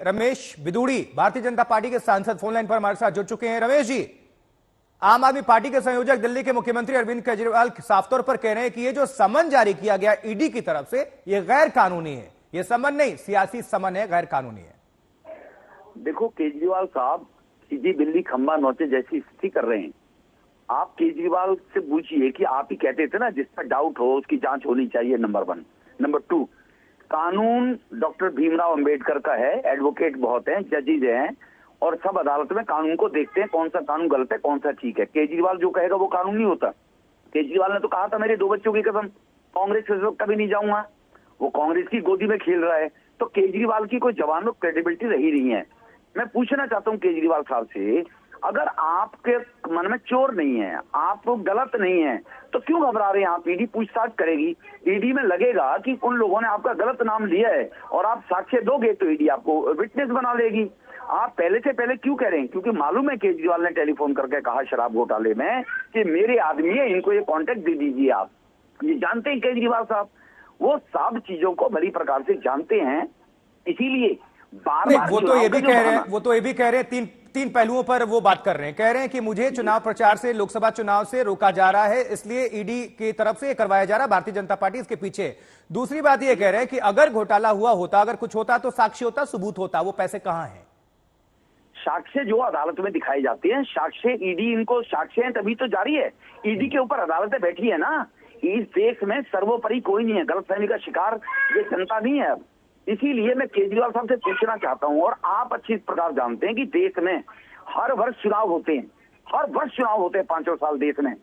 Ramesh बिदूड़ी, Bharatiya Janata party के सांसद, phone line पर हमारे साथ जुड़ चुके हैं। रमेश जी, आम आदमी पार्टी के संयोजक दिल्ली के मुख्यमंत्री अरविंद केजरीवाल साफ तौर पर कह रहे हैं कि ये जो समन जारी किया गया ईडी की तरफ से, ये गैर कानूनी है। ये समन नहीं, सियासी समन है, गैर कानूनी है। देखो, केजरीवाल साहब सीधी दिल्ली खंबा नोचे जैसी स्थिति कर रहे हैं। आप केजरीवाल से पूछिए कि आप ही कहते थे ना, जिस पर डाउट हो उसकी जांच होनी चाहिए, नंबर 1। नंबर 2, कानून डॉक्टर भीमराव अंबेडकर का है, एडवोकेट बहुत हैं, जजेज हैं, और सब अदालत में कानून को देखते हैं कौन सा कानून गलत है, कौन सा ठीक है। केजरीवाल जो कहेगा वो कानून नहीं होता। केजरीवाल ने तो कहा था, मेरे 2 बच्चों की कसम, कांग्रेस के साथ कभी नहीं जाऊंगा। वो कांग्रेस की गोदी में खेल रहा है। तो केजरीवाल की कोई जवान में क्रेडिबिलिटी रही नहीं है। मैं पूछना चाहता हूँ केजरीवाल साहब से, अगर आपके मन में चोर नहीं है, आप गलत नहीं है, तो क्यों घबरा रहे हैं आप? ईडी पूछताछ करेगी, ईडी में लगेगा कि उन लोगों ने आपका गलत नाम लिया है और आप साक्ष्य दोगे तो ईडी आपको विटनेस बना लेगी। आप पहले से पहले क्यों कह रहे हैं? क्योंकि मालूम है केजरीवाल ने टेलीफोन करके कहा शराब घोटाले में कि मेरे आदमी है, इनको ये कॉन्टेक्ट दे दीजिए। आप ये जानते हैं केजरीवाल साहब, वो सब चीजों को बड़ी प्रकार से जानते हैं। इसीलिए बार-बार वो तो ये भी कह रहे हैं, तीन पहलुओं पर वो बात कर रहे हैं। कह रहे हैं कि मुझे चुनाव प्रचार से, लोकसभा चुनाव से रोका जा रहा है, इसलिए ईडी की तरफ से करवाया जा रहा है, भारतीय जनता पार्टी इसके पीछे। दूसरी बात ये कह रहे हैं कि अगर घोटाला हुआ होता, अगर कुछ होता तो साक्ष्य होता, सबूत होता, वो पैसे कहां हैं? साक्ष्य जो अदालत में दिखाई जाती है, साक्ष्य ईडी, इनको साक्ष्य है तभी तो जारी है। ईडी के ऊपर अदालतें बैठी है ना। इस देश में सर्वोपरि कोई नहीं है, गलतफहमी का शिकार ये जनता नहीं है। इसीलिए मैं केजरीवाल साहब से पूछना चाहता हूं, और आप अच्छी प्रकार जानते हैं कि देश में हर वर्ष चुनाव होते हैं, हर वर्ष चुनाव होते हैं 5 साल देश में।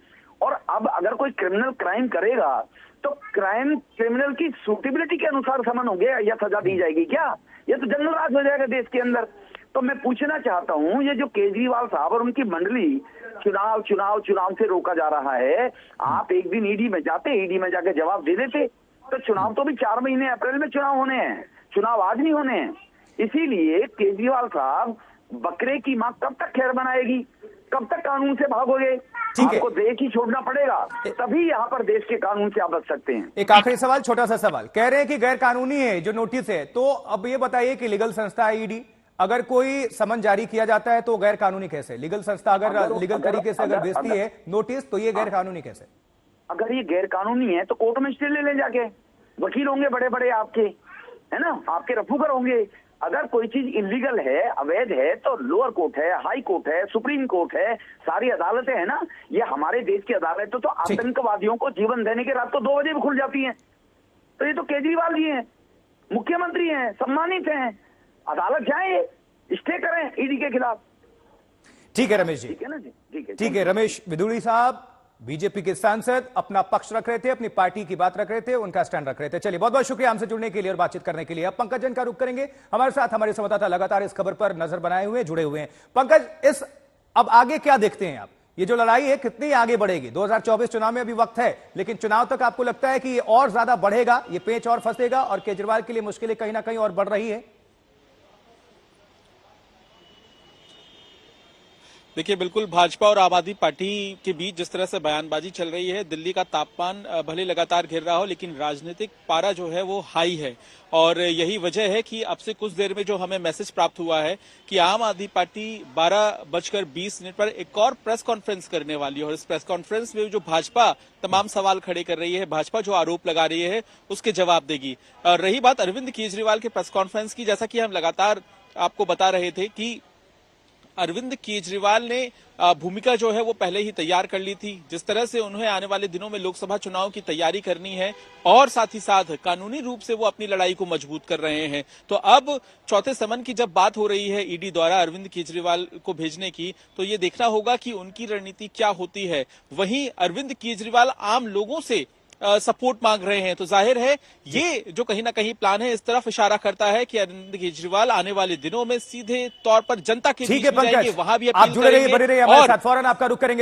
और अब अगर कोई क्रिमिनल क्राइम करेगा तो क्रिमिनल की सूटेबिलिटी के अनुसार समन हो गया या सजा दी जाएगी क्या? ये तो जंगल राज हो जाएगा देश के अंदर। तो मैं पूछना चाहता हूं, ये जो केजरीवाल साहब और उनकी मंडली चुनाव से रोका जा रहा है, आप एक दिन ईडी में जाते, ईडी में जाके जवाब दे देते, तो चुनाव तो भी 4 महीने अप्रैल में चुनाव होने हैं, चुनाव आज नहीं होने हैं। इसीलिए केजरीवाल साहब, बकरे की मां कब तक खैर बनाएगी? कब तक कानून से भागोगे? आपको देश ही छोड़ना पड़ेगा, तभी यहाँ पर देश के कानून से आप बच सकते हैं। एक आखिरी सवाल, छोटा सा सवाल। कह रहे हैं कि गैर कानूनी है जो नोटिस है, तो अब ये बताइए कि लीगल संस्था है ईडी, अगर कोई समन जारी किया जाता है तो गैर कानूनी कैसे? लीगल संस्था अगर लीगल तरीके से अगर भेजती है नोटिस, तो ये गैर कानूनी कैसे? अगर ये गैर कानूनी है तो कोर्ट में स्टे ले जाके, वकील होंगे बड़े बड़े आपके, है ना, आपके रफूकर होंगे। अगर कोई चीज इलीगल है, अवैध है, तो लोअर कोर्ट है, हाई कोर्ट है, सुप्रीम कोर्ट है, सारी अदालतें हैं ना। ये हमारे देश की अदालतें तो आतंकवादियों को जीवन देने के रात को 2 बजे भी खुल जाती हैं। तो ये तो केजरीवाल जी हैं, मुख्यमंत्री हैं, सम्मानित हैं, अदालत जाए, स्टे करें ईडी के खिलाफ। ठीक है रमेश जी, ठीक है ना जी, ठीक है। रमेश बिदूड़ी साहब बीजेपी के सांसद अपना पक्ष रख रहे थे, अपनी पार्टी की बात रख रहे थे, उनका स्टैंड रख रहे थे। चलिए, बहुत बहुत शुक्रिया हमसे जुड़ने के लिए और बातचीत करने के लिए। अब पंकज जैन का रुख करेंगे हमारे साथ। हमारे संवाददाता लगातार इस खबर पर नजर बनाए हुए, जुड़े हुए हैं। पंकज, अब आगे क्या देखते हैं आप? ये जो लड़ाई है कितनी आगे बढ़ेगी? 2024 चुनाव में अभी वक्त है, लेकिन चुनाव तक आपको लगता है कि ये और ज्यादा बढ़ेगा, ये पेंच और फंसेगा और केजरीवाल के लिए मुश्किलें कहीं ना कहीं और बढ़ रही है? देखिए, बिल्कुल भाजपा और आम आदमी पार्टी के बीच जिस तरह से बयानबाजी चल रही है, दिल्ली का तापमान भले लगातार गिर रहा हो, लेकिन राजनीतिक पारा जो है वो हाई है। और यही वजह है कि अब से कुछ देर में जो हमें मैसेज प्राप्त हुआ है कि आम आदमी पार्टी 12:20 पर एक और प्रेस कॉन्फ्रेंस करने वाली है। और इस प्रेस कॉन्फ्रेंस में जो भाजपा तमाम सवाल खड़े कर रही है, भाजपा जो आरोप लगा रही है, उसके जवाब देगी। और रही बात अरविंद केजरीवाल के प्रेस कॉन्फ्रेंस की, जैसा कि हम लगातार आपको बता रहे थे कि अरविंद केजरीवाल ने भूमिका जो है वो पहले ही तैयार कर ली थी। जिस तरह से उन्हें आने वाले दिनों में लोकसभा चुनाव की तैयारी करनी है और साथ ही साथ कानूनी रूप से वो अपनी लड़ाई को मजबूत कर रहे हैं। तो अब चौथे समन की जब बात हो रही है ईडी द्वारा अरविंद केजरीवाल को भेजने की, तो ये देखना होगा कि उनकी रणनीति क्या होती है। वहीं अरविंद केजरीवाल आम लोगों से सपोर्ट मांग रहे हैं, तो जाहिर है ये जो कहीं ना कहीं प्लान है इस तरफ इशारा करता है कि अरविंद केजरीवाल आने वाले दिनों में सीधे तौर पर जनता के बीच में जाएंगे, वहां भी अपील करेंगे। आप जुड़े रहिए, बने रहिए हमारे साथ, फौरन आपका रुख करेंगे।